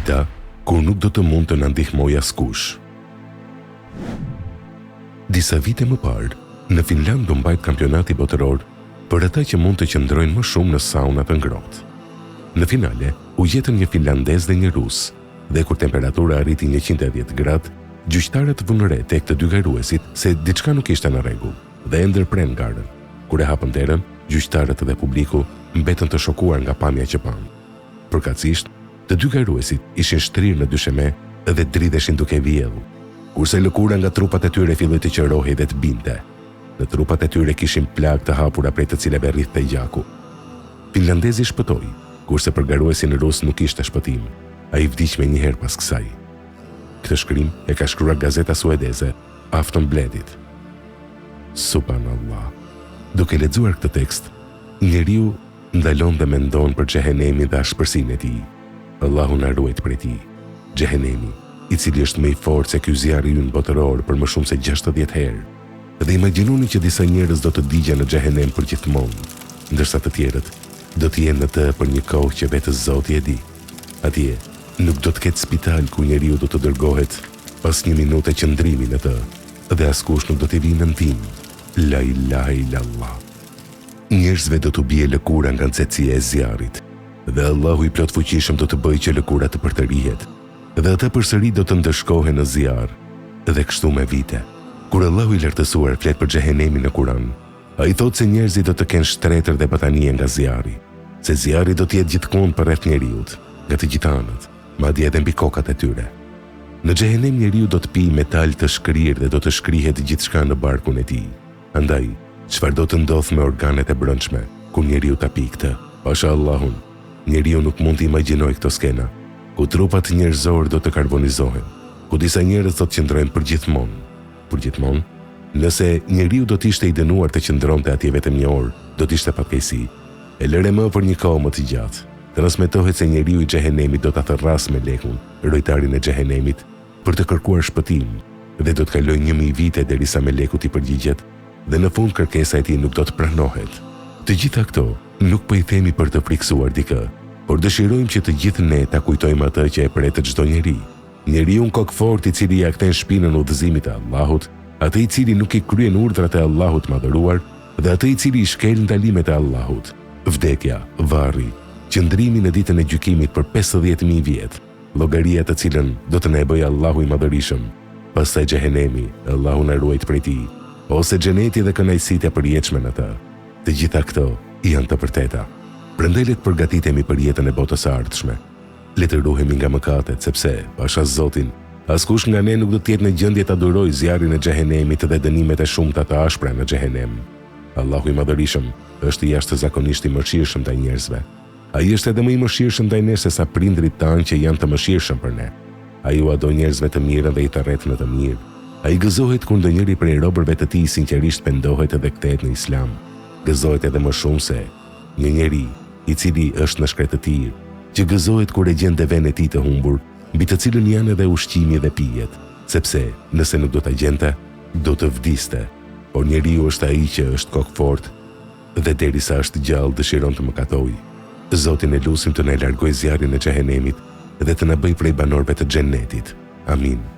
Dita kur nuk do të mund të na ndihmoj askush. Disa vite më parë, në Finland do mbajt kampionati botëror për ata që mund të qëndrojnë më shumë në sauna të ngrohtë. Në finale, u gjetën një finlandez dhe një rus, dhe kur temperatura arriti 110 gradë, gjyqtarët vënë re tek të dy garuesit se diçka nuk ishte në rregull dhe e ndërpren garën. Kur e hapën derën, gjyqtarët dhe publiku mbetën të shokuar nga pamja që panë. Përkatësisht, të dy garuesit ishin shtrirë në dysheme dhe dridheshin duke vjedhur, kurse lëkura nga trupat e tyre filloi të qërohej dhe të binte. Në trupat e tyre kishin plagë të hapura prej të cilave rrithte gjaku. Finlandezi shpëtoi, kurse për garuesin rus nuk ishte shpëtim. Ai vdiq me njëherë pas kësaj. Këtë shkrim e ka shkruar gazeta suedeze Aftonbladet. Subhanallah. Duke lexuar këtë tekst, njeriu ndalon dhe mendon për xhehenemin dhe ashpërsinë e tij. Allahu na ruaj prej tij. Xhehenemi, i cili është më i fortë se ky zjarri ynë botëror për më shumë se 60 herë. Dhe imagjinoni që disa njerëz do të digjen në xhehenem për gjithmonë, ndërsa të tjerët do të jenë në të për një kohë që vetë Zoti e di. Atje nuk do të ketë spital ku njeriu do të dërgohet pas një minute qëndrimi në të, dhe askush nuk do t'i vinë në ndihmë. La ilaha illallah. Njerëzve do t'u bie lëkura nga nxehtësia e zjarrit, dhe Allahu i plot fuqishëm do të bëjë që lëkura të përtërihet, dhe ata përsëri do të ndëshkohen në zjarr, dhe kështu me vite. Kur Allahu i lartësuar flet për xhehenemin në Kur'an, ai thotë se njerëzit do të kenë shtretër dhe batanie nga zjarri, se zjarri do të jetë gjithmonë përreth njeriut, nga të gjithë anët, madje edhe mbi kokat e tyre. Në xhehenem njeriu do të pijë metal të shkrirë dhe do të shkrihet gjithçka në barkun e tij. Andaj, çfarë do të ndodhë me organet e brendshme kur njeriu ta pijë këtë? Pasha Allahun, njeriu nuk mund të imagjinojë këto skena, ku trupat njerëzor do të karbonizohen, ku disa njerëz do të qëndrojnë përgjithmonë. Përgjithmonë, nëse njeriu do të ishte i dënuar të qëndronte atje vetëm një orë, do të ishte fatkeqësi. E lëre më për një kohë më të gjatë. Transmetohet se njeriu i xhehenemit do ta therrasë me lekun, rojtarin e xhehenemit, për të kërkuar shpëtim, dhe do të kalojë 1000 vite derisa meleku t'i përgjigjet, dhe në fund kërkesa e tij nuk do të pranohet. Të gjitha këto nuk po i themi për të friksuar dikë, por dëshirojmë që të gjithë ne ta kujtojmë atë që e pretet çdo njeri. Njeriu kokfort i cili ja kthen shpinën udhëzimit të Allahut, atë i cili nuk i kryen urdhrat e Allahut madhëruar, dhe atë i cili i shkel ndalimet e Allahut. Vdekja, varri, qëndrimi në ditën e gjykimit për 50.000 vjet, llogaria të cilën do të na e bëjë Allahu i madhërisëm, pastaj xhehenemi, Allahu na ruaj prej tij, ose xheneti dhe kënaqësitë e përjetshme në të. Të gjitha këto janë të vërteta. Prandaj le të përgatitemi për jetën e botës së ardhshme. Le të ruhemi nga mëkatet, sepse, pasha Zotin, askush nga ne nuk do të jetë në gjendje ta durojë zjarrin e xhehenemit dhe dënimet e shumta të ashpra në xhehenem. Allahu i madhërisëm është jashtëzakonisht i mëshirshëm ndaj njerëzve. Ai është edhe më i mëshirshëm ndaj nesh se sa prindrit tanë që janë të mëshirshëm për ne. Ai u do njerëzve të mirë dhe i tërret në të mirë. Ai gëzohet kur ndonjëri prej robërve të tij sinqerisht pendohet dhe kthehet në Islam. Gëzohet edhe më shumë se një njeri i cili është në shkretëtir, që gëzohet kur e gjen devën e tij të humbur, mbi të cilën janë edhe ushqimi dhe pijet, sepse nëse nuk do ta gjente, do të vdiste. Por njeriu është ai që është kokfort dhe derisa është gjallë dëshiron të mëkatojë. Zotin e lutim të na largojë zjarrin e xhehenemit dhe të na bëjë prej banorëve të xhennetit. Amin.